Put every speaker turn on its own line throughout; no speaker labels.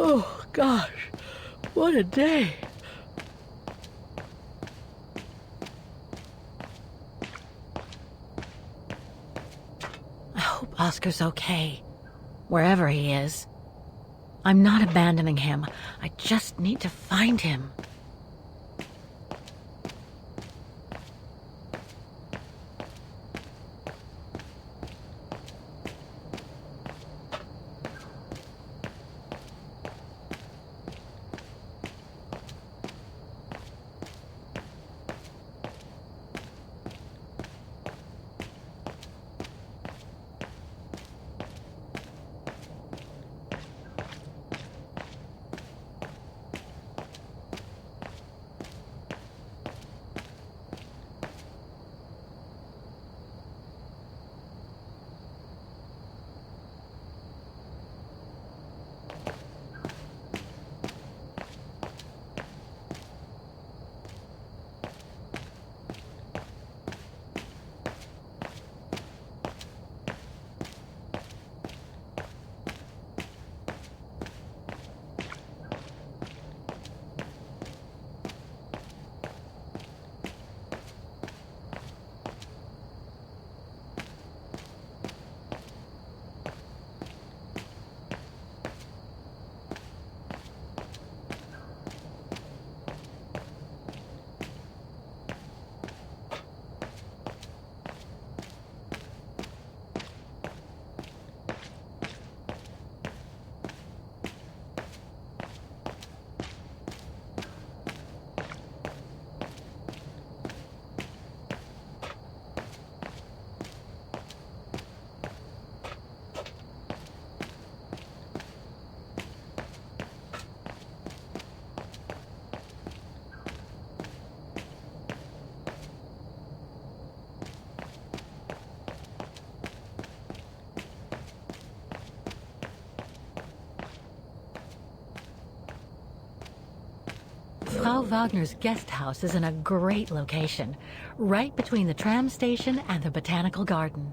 Oh, gosh, what a day. I hope Oscar's okay, wherever he is. I'm not abandoning him. I just need to find him. Frau Wagner's guest house is in a great location, right between the tram station and the botanical garden.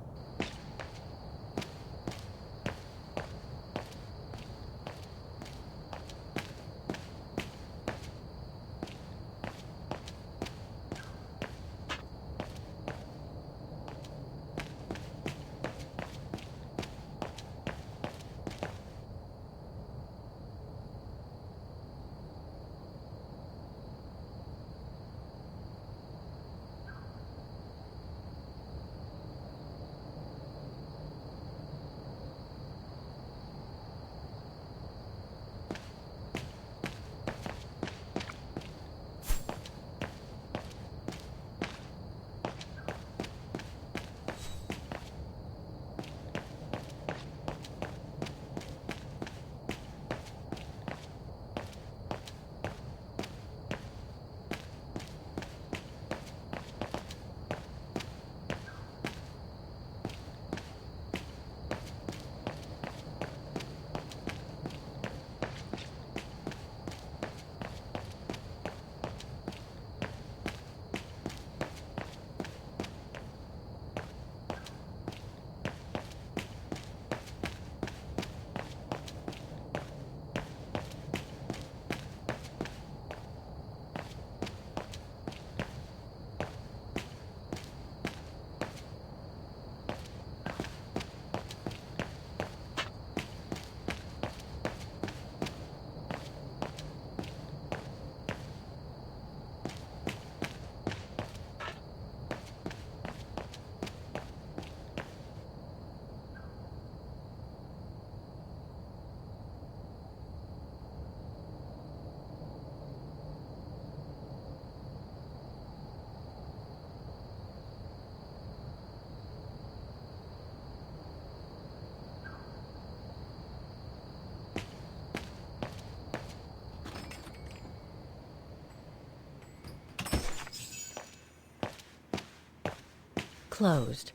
Closed.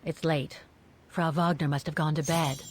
It's late. Frau Wagner must have gone to bed.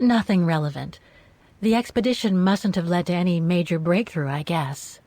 Nothing relevant. The expedition mustn't have led to any major breakthrough, I guess.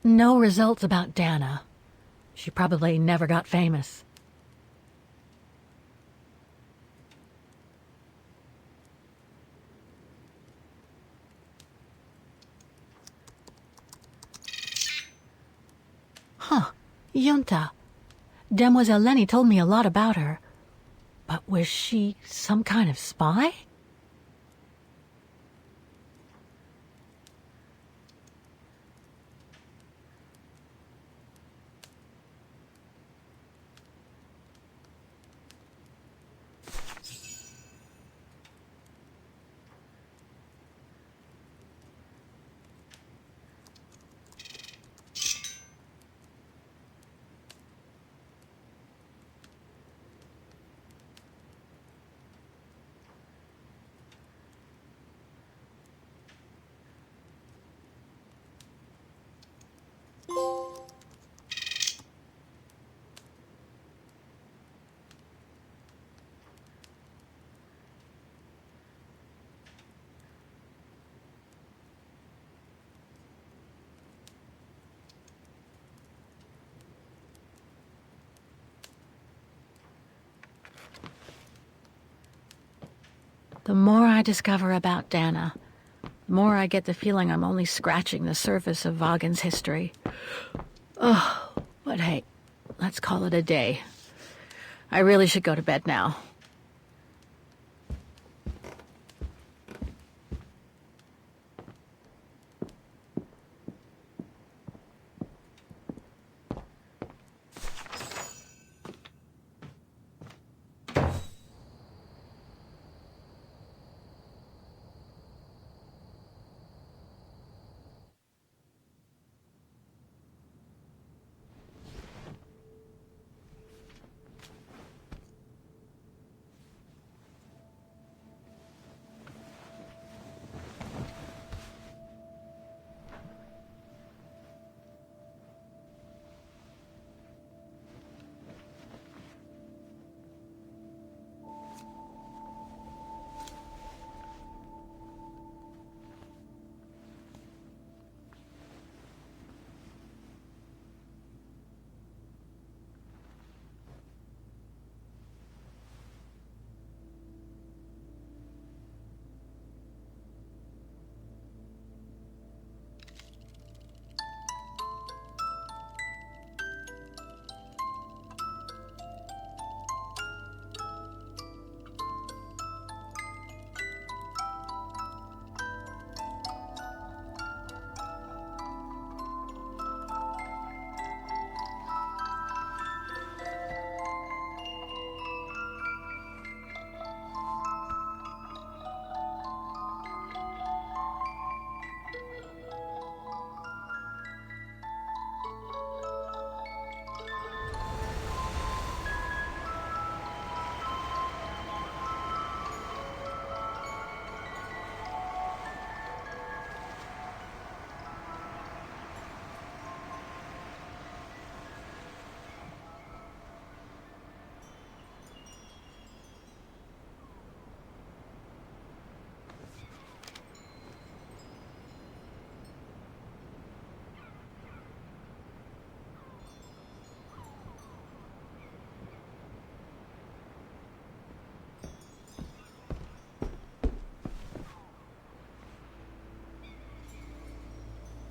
No results about Dana. She probably never got famous. Huh. Yunta. Demoiselle Lenny told me a lot about her. But was she some kind of spy? The more I discover about Dana, the more I get the feeling I'm only scratching the surface of Vaughan's history. Oh, but hey, let's call it a day. I really should go to bed now.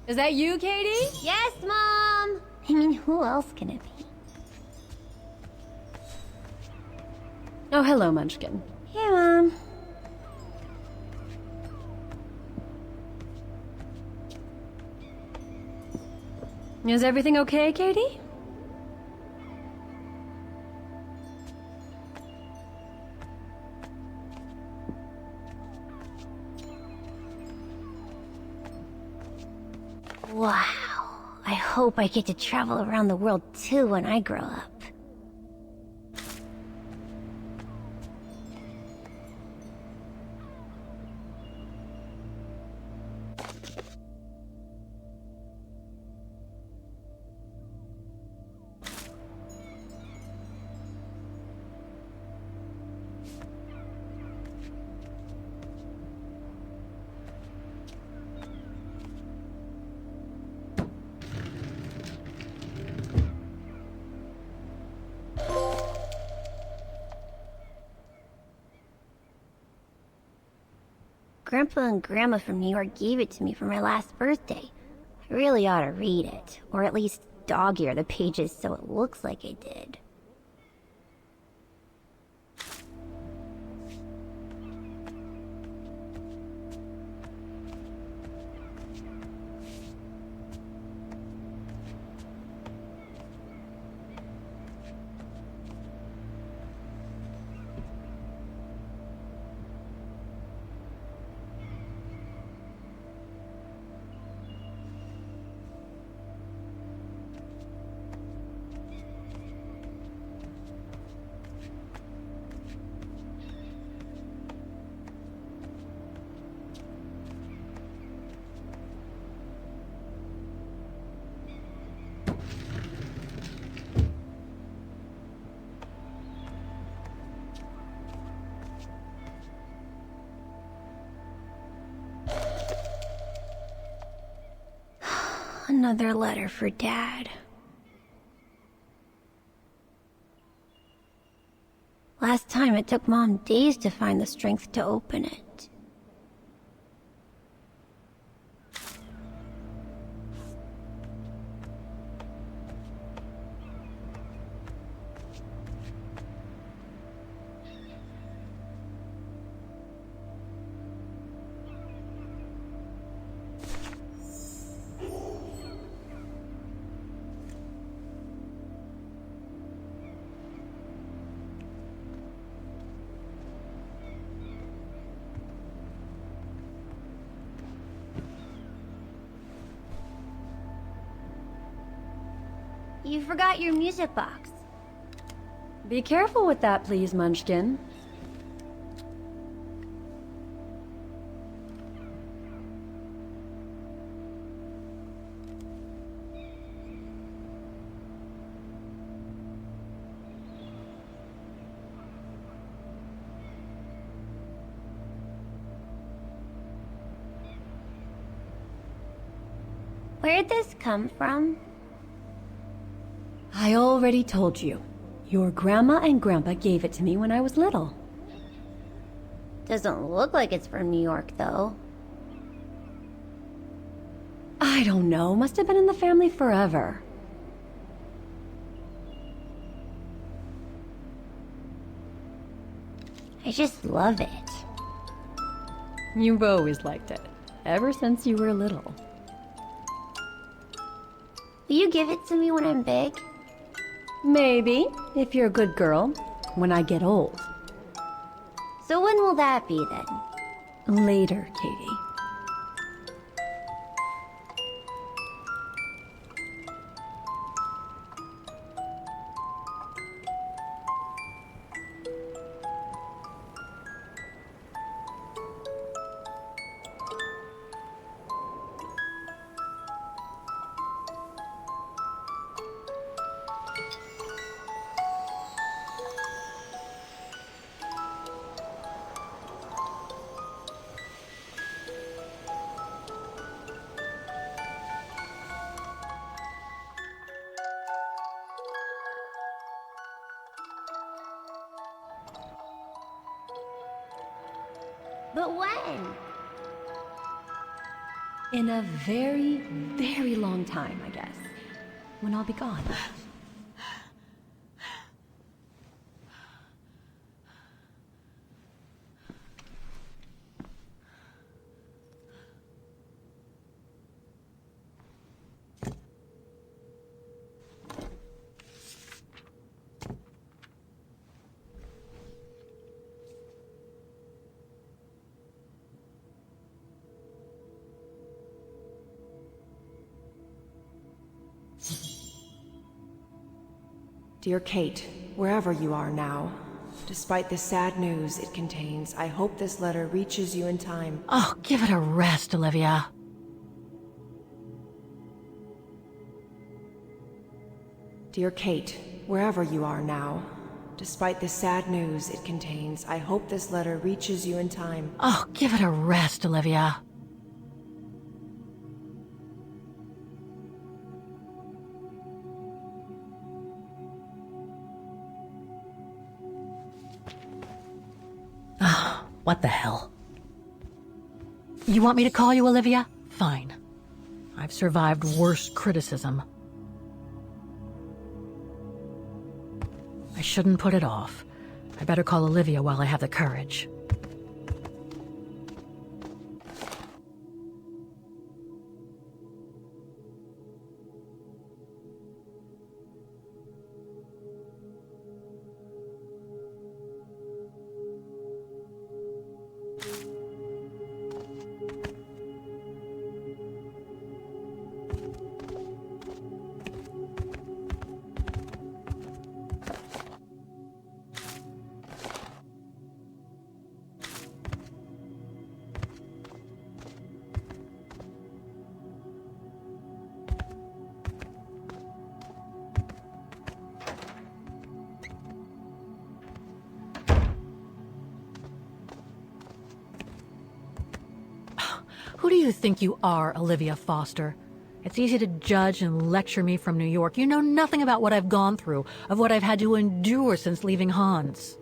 Is that you, Katie?
Yes, Mom! I mean, who else can it be?
Oh, hello, Munchkin.
Hey, Mom.
Is everything okay, Katie?
Wow. I hope I get to travel around the world too when I grow up. Grandpa and Grandma from New York gave it to me for my last birthday. I really ought to read it, or at least dog-ear the pages so it looks like I did. Another letter for Dad. Last time it took Mom days to find the strength to open it. You forgot your music box.
Be careful with that, please, Munchkin.
Where'd this come from?
I already told you. Your grandma and grandpa gave it to me when I was little.
Doesn't look like it's from New York, though.
I don't know. Must have been in the family forever.
I just love it.
You've always liked it. Ever since you were little.
Will you give it to me when I'm big?
Maybe, if you're a good girl, when I get old.
So when will that be, then?
Later, Katie.
But when?
In a very, very long time, I guess. When I'll be gone.
Dear Kate, wherever you are now, despite the sad news it contains, I hope this letter reaches you in time.
Oh, give it a rest, Olivia.
Dear Kate, wherever you are now, despite the sad news it contains, I hope this letter reaches you in time.
Oh, give it a rest, Olivia. What the hell? You want me to call you Olivia? Fine. I've survived worse criticism. I shouldn't put it off. I better call Olivia while I have the courage. Who do you think you are, Olivia Foster? It's easy to judge and lecture me from New York. You know nothing about what I've gone through, of what I've had to endure since leaving Hans.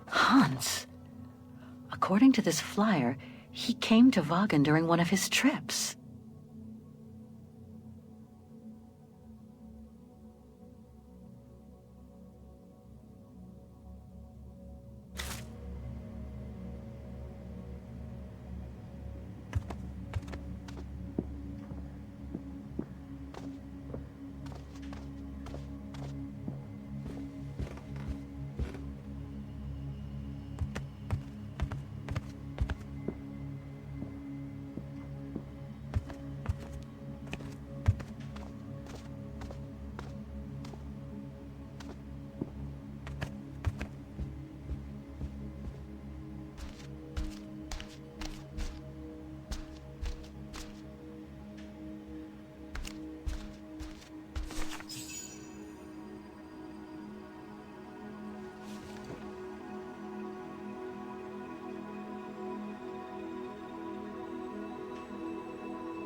Hans? According to this flyer, he came to Vaughan during one of his trips.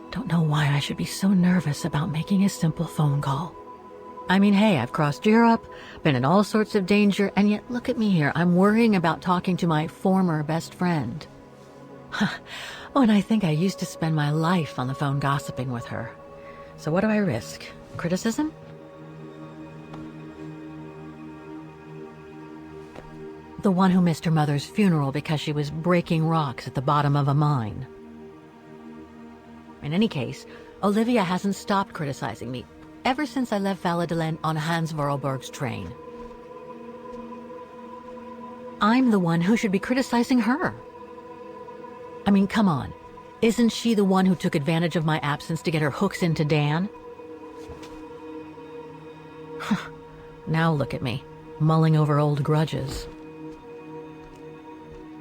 Don't know why I should be so nervous about making a simple phone call. I mean, hey, I've crossed Europe, been in all sorts of danger, and yet look at me here. I'm worrying about talking to my former best friend. Oh, and I think I used to spend my life on the phone gossiping with her. So what do I risk? Criticism? The one who missed her mother's funeral because she was breaking rocks at the bottom of a mine. In any case, Olivia hasn't stopped criticizing me ever since I left Valladolid on Hans Vorarlberg's train. I'm the one who should be criticizing her. I mean, come on. Isn't she the one who took advantage of my absence to get her hooks into Dan? Now look at me, mulling over old grudges.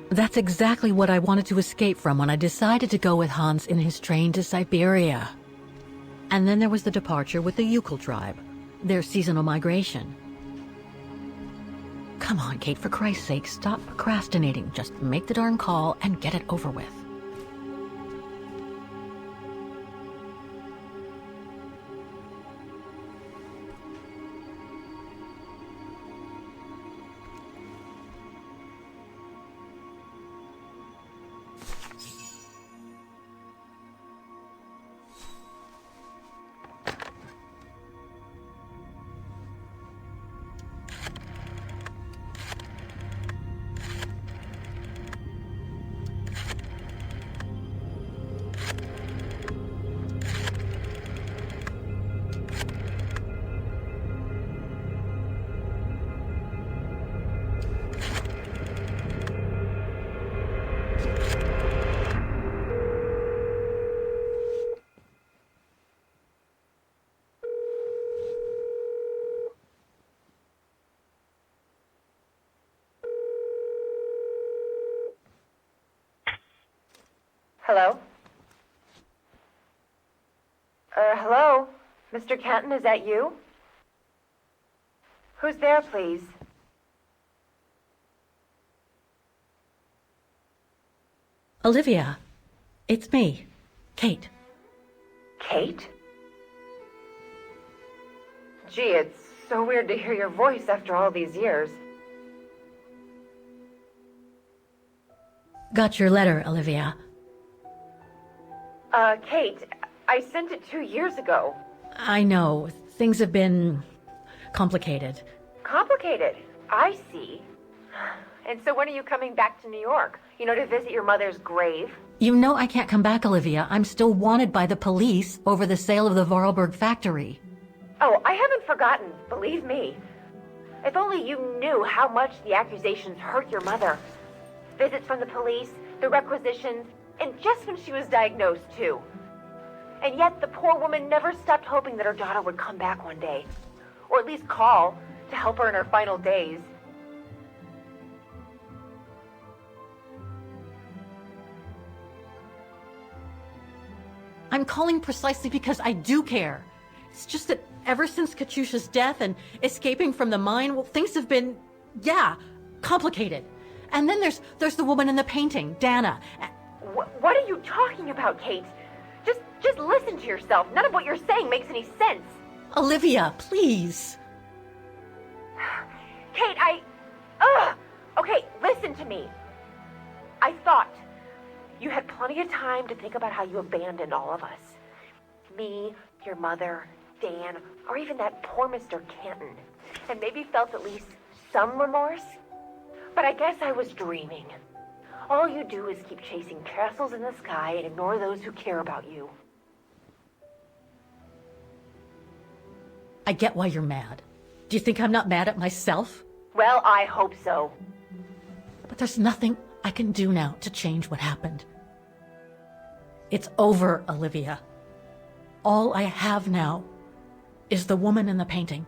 That's exactly what I wanted to escape from when I decided to go with Hans in his train to Syberia. And then there was the departure with the Yukon tribe, their seasonal migration. Come on, Kate, for Christ's sake, stop procrastinating. Just make the darn call and get it over with.
Hello? Hello? Mr. Kenton, is that you? Who's there, please?
Olivia, it's me, Kate.
Kate? Gee, it's so weird to hear your voice after all these years.
Got your letter, Olivia.
Kate, I sent it 2 years ago.
I know, things have been complicated.
Complicated. I see. And so when are you coming back to New York? You know, to visit your mother's grave?
You know I can't come back, Olivia. I'm still wanted by the police over the sale of the Vorarlberg factory.
Oh, I haven't forgotten, believe me. If only you knew how much the accusations hurt your mother. Visits from the police, the requisitions, and just when she was diagnosed, too. And yet the poor woman never stopped hoping that her daughter would come back one day. Or at least call to help her in her final days.
I'm calling precisely because I do care. It's just that ever since Katyusha's death and escaping from the mine, well, things have been, complicated. And then there's the woman in the painting, Dana.
What are you talking about, Kate? Just listen to yourself. None of what you're saying makes any sense.
Olivia, please.
Kate, Okay, listen to me. I thought you had plenty of time to think about how you abandoned all of us. Me, your mother, Dan, or even that poor Mr. Kenton. And maybe felt at least some remorse. But I guess I was dreaming. All you do is keep chasing castles in the sky and ignore those who care about you.
I get why you're mad. Do you think I'm not mad at myself?
Well, I hope so.
But there's nothing I can do now to change what happened. It's over, Olivia. All I have now is the woman in the painting.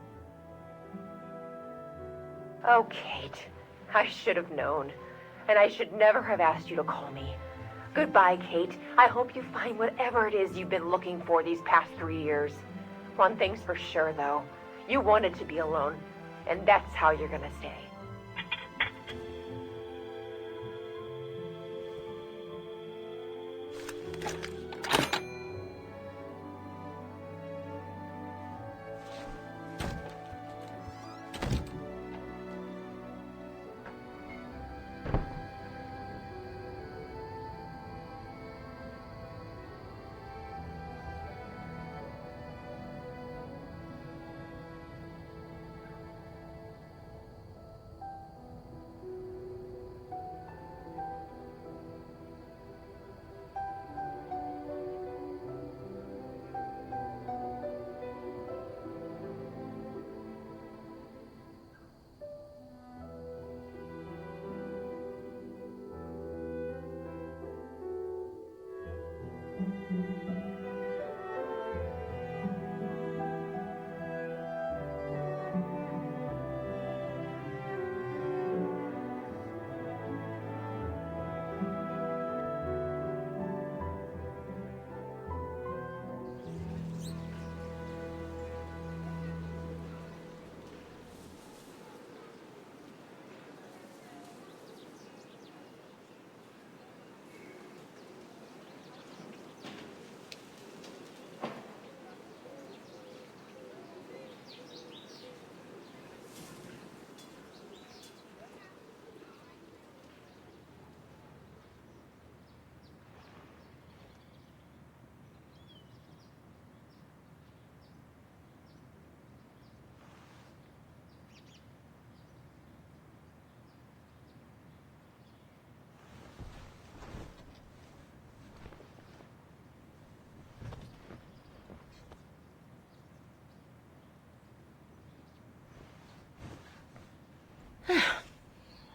Oh, Kate, I should have known. And I should never have asked you to call me. Goodbye, Kate. I hope you find whatever it is you've been looking for these past 3 years. One thing's for sure, though. You wanted to be alone, and that's how you're gonna stay.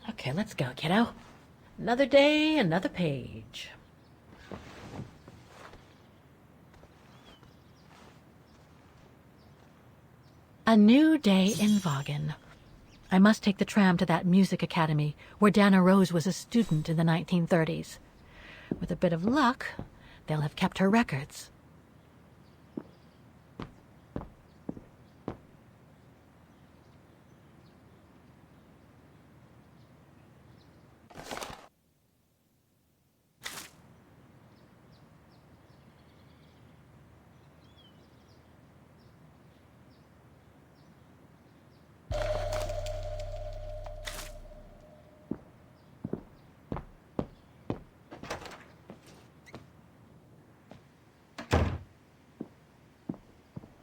Okay, let's go, kiddo. Another day, another page. A new day in Vaughan. I must take the tram to that music academy where Dana Rose was a student in the 1930s. With a bit of luck, they'll have kept her records.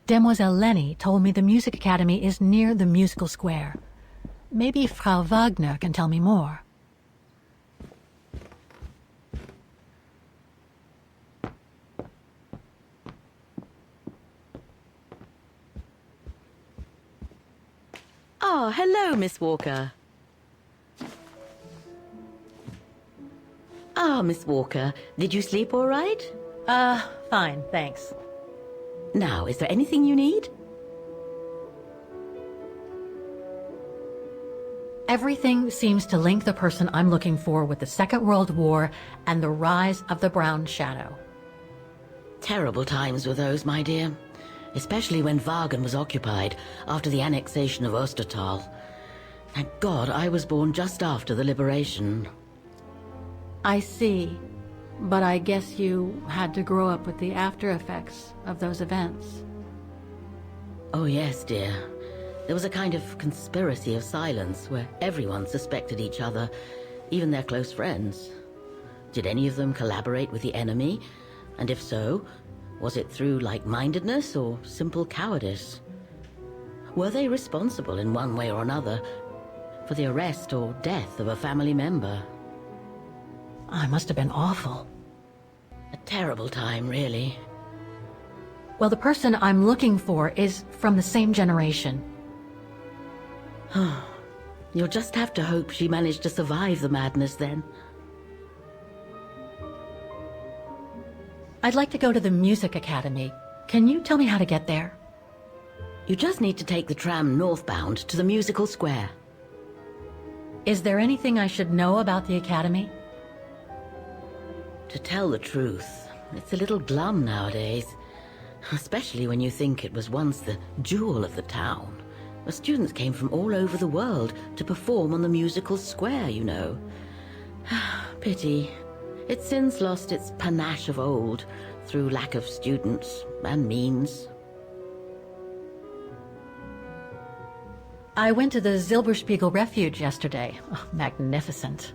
Demoiselle Lenny told me the Music Academy is near the musical square. Maybe Frau Wagner can tell me more.
Oh, hello, Miss Walker. Miss Walker, did you sleep all right?
Fine, thanks.
Now, is there anything you need?
Everything seems to link the person I'm looking for with the Second World War and the rise of the Brown Shadow.
Terrible times were those, my dear. Especially when Wagen was occupied after the annexation of Ostertal. Thank God I was born just after the liberation.
I see. But I guess you had to grow up with the after effects of those events.
Oh yes, dear. There was a kind of conspiracy of silence where everyone suspected each other, even their close friends. Did any of them collaborate with the enemy? And if so, was it through like-mindedness or simple cowardice? Were they responsible in one way or another for the arrest or death of a family member?
I must have been awful.
A terrible time, really.
Well, the person I'm looking for is from the same generation.
You'll just have to hope she managed to survive the madness then.
I'd like to go to the Music Academy. Can you tell me how to get there?
You just need to take the tram northbound to the musical square.
Is there anything I should know about the Academy?
To tell the truth, it's a little glum nowadays. Especially when you think it was once the jewel of the town. The students came from all over the world to perform on the musical square, you know. Pity. It's since lost its panache of old through lack of students and means.
I went to the Silberspiegel Refuge yesterday. Oh, magnificent.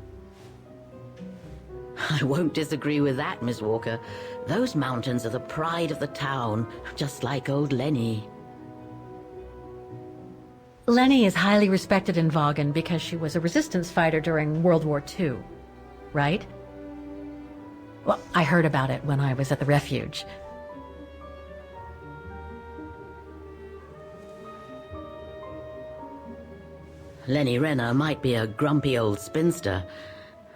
I won't disagree with that, Miss Walker. Those mountains are the pride of the town, just like old Lenny.
Lenny is highly respected in Wagen because she was a resistance fighter during World War II, right? Well, I heard about it when I was at the refuge.
Lenny Renner might be a grumpy old spinster,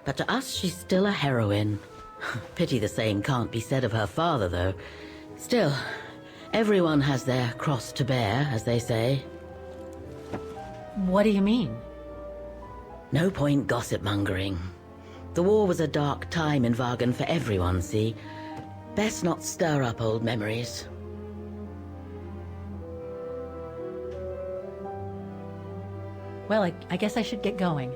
but to us she's still a heroine. Pity the same can't be said of her father, though. Still, everyone has their cross to bear, as they say.
What do you mean?
No point gossip-mongering. The war was a dark time in Wagen for everyone, see? Best not stir up old memories.
Well, I guess I should get going.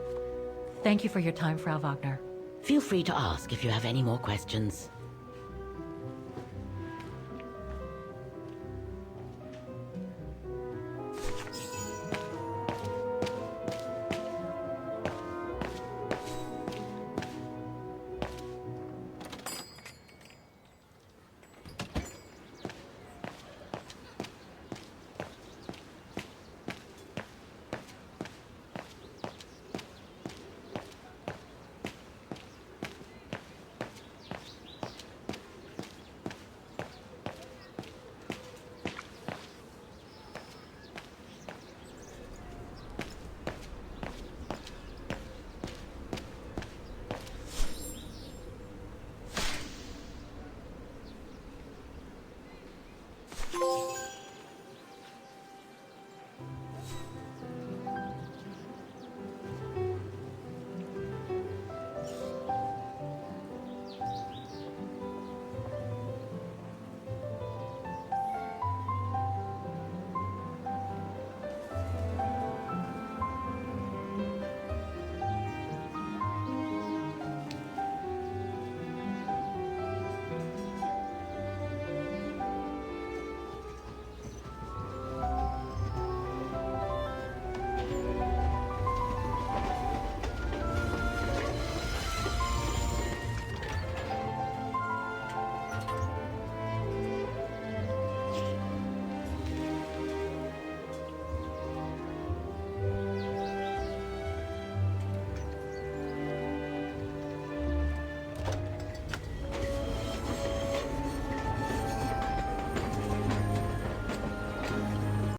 Thank you for your time, Frau Wagner.
Feel free to ask if you have any more questions.